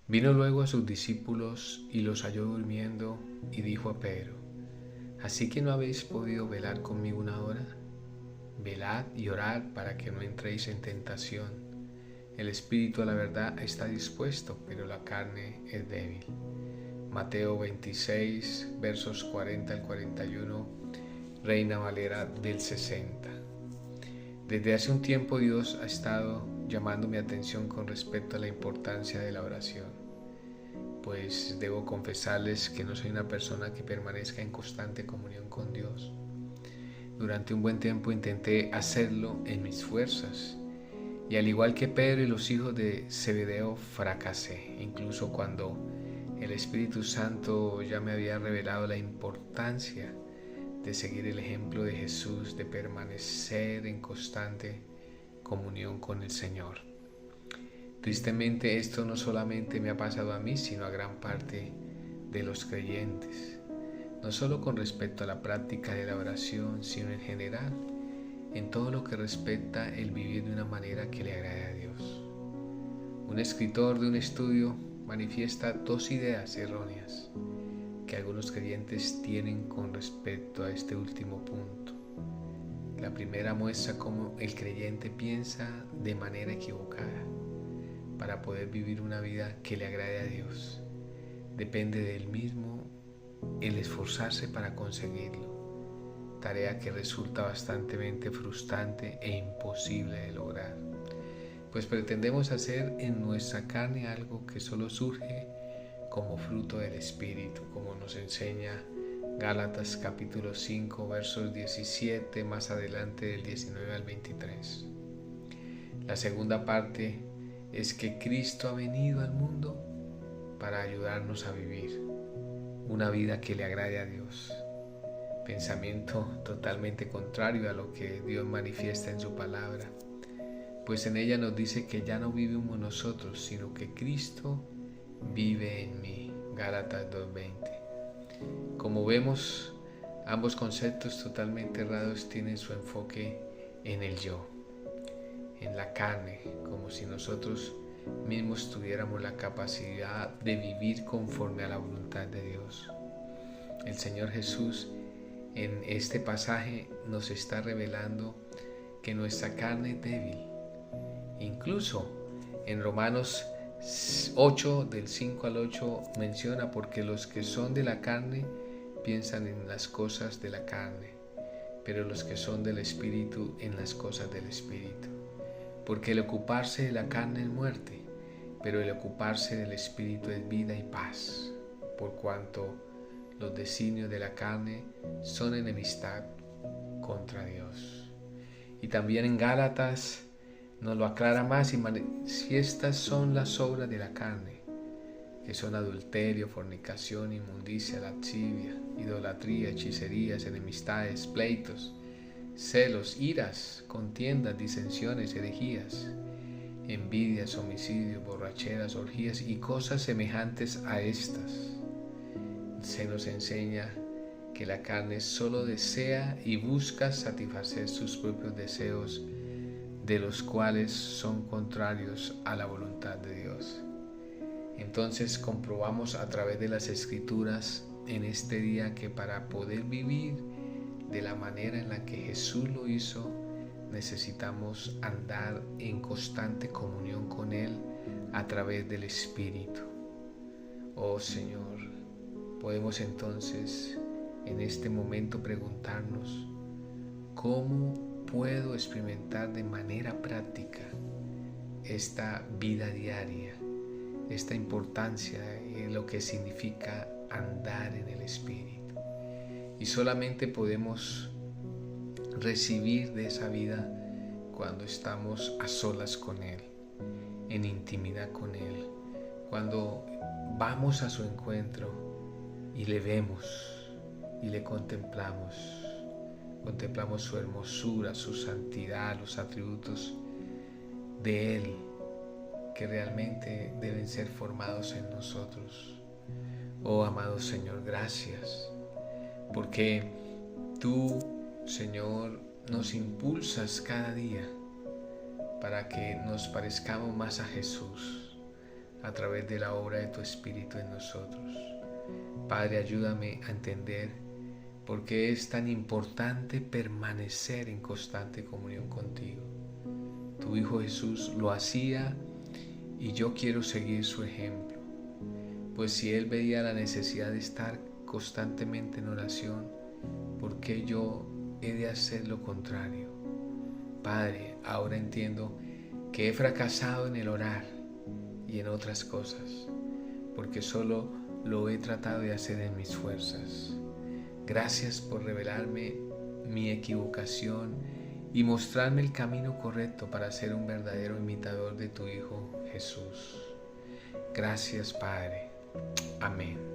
Vino luego a sus discípulos y los halló durmiendo y dijo a Pedro: ¿Así que no habéis podido velar conmigo una hora? Velad y orad para que no entréis en tentación. El espíritu a la verdad está dispuesto, pero la carne es débil. Mateo 26, versos 40 al 41, Reina Valera del 60. Desde hace un tiempo Dios ha estado llamando mi atención con respecto a la importancia de la oración, pues debo confesarles que no soy una persona que permanezca en constante comunión con Dios. Durante un buen tiempo intenté hacerlo en mis fuerzas, y al igual que Pedro y los hijos de Zebedeo fracasé, incluso cuando el Espíritu Santo ya me había revelado la importancia de seguir el ejemplo de Jesús, de permanecer en constante comunión con el Señor. Tristemente, esto no solamente me ha pasado a mí, sino a gran parte de los creyentes, no solo con respecto a la práctica de la oración, sino en general, en todo lo que respecta el vivir de una manera que le agrade a Dios. Un escritor de un estudio manifiesta dos ideas erróneas que algunos creyentes tienen con respecto a este último punto. La primera muestra cómo el creyente piensa de manera equivocada. Para poder vivir una vida que le agrade a Dios, depende de él mismo el esforzarse para conseguirlo, tarea que resulta bastante frustrante e imposible de lograr, pues pretendemos hacer en nuestra carne algo que solo surge como fruto del Espíritu, como nos enseña Gálatas capítulo 5, versos 17, más adelante del 19 al 23. La segunda parte es que Cristo ha venido al mundo para ayudarnos a vivir una vida que le agrade a Dios. Pensamiento totalmente contrario a lo que Dios manifiesta en su palabra, pues en ella nos dice que ya no vivimos nosotros, sino que Cristo vive en mí. Gálatas 2:20. Como vemos, ambos conceptos totalmente errados tienen su enfoque en el yo, en la carne, como si nosotros mismos tuviéramos la capacidad de vivir conforme a la voluntad de Dios. El Señor Jesús en este pasaje nos está revelando que nuestra carne es débil. Incluso en Romanos 8, del 5 al 8, menciona: porque los que son de la carne piensan en las cosas de la carne, pero los que son del Espíritu en las cosas del Espíritu. Porque el ocuparse de la carne es muerte, pero el ocuparse del Espíritu es vida y paz, por cuanto los designios de la carne son enemistad contra Dios. Y también en Gálatas nos lo aclara más y manifiestas son las obras de la carne, que son adulterio, fornicación, inmundicia, lascivia, idolatría, hechicerías, enemistades, pleitos, celos, iras, contiendas, disensiones, herejías, envidias, homicidios, borracheras, orgías y cosas semejantes a estas. Se nos enseña que la carne solo desea y busca satisfacer sus propios deseos, de los cuales son contrarios a la voluntad de Dios. Entonces comprobamos a través de las Escrituras en este día que para poder vivir de la manera en la que Jesús lo hizo, necesitamos andar en constante comunión con Él a través del Espíritu. Oh Señor, podemos entonces en este momento preguntarnos: ¿cómo puedo experimentar de manera práctica esta vida diaria, esta importancia y lo que significa andar en el Espíritu? Y solamente podemos recibir de esa vida cuando estamos a solas con Él, en intimidad con Él, cuando vamos a su encuentro y le vemos y le contemplamos su hermosura, su santidad, los atributos de Él que realmente deben ser formados en nosotros. Oh amado Señor, gracias, porque tú, Señor, nos impulsas cada día para que nos parezcamos más a Jesús, a través de la obra de tu Espíritu en nosotros. Padre, ayúdame a entender por qué es tan importante permanecer en constante comunión contigo. Tu Hijo Jesús lo hacía y yo quiero seguir su ejemplo. Pues si Él veía la necesidad de estar constantemente en oración, ¿por qué yo he de hacer lo contrario? Padre, ahora entiendo que he fracasado en el orar y en otras cosas, porque solo lo he tratado de hacer en mis fuerzas. Gracias por revelarme mi equivocación y mostrarme el camino correcto para ser un verdadero imitador de tu Hijo Jesús. Gracias, Padre. Amén.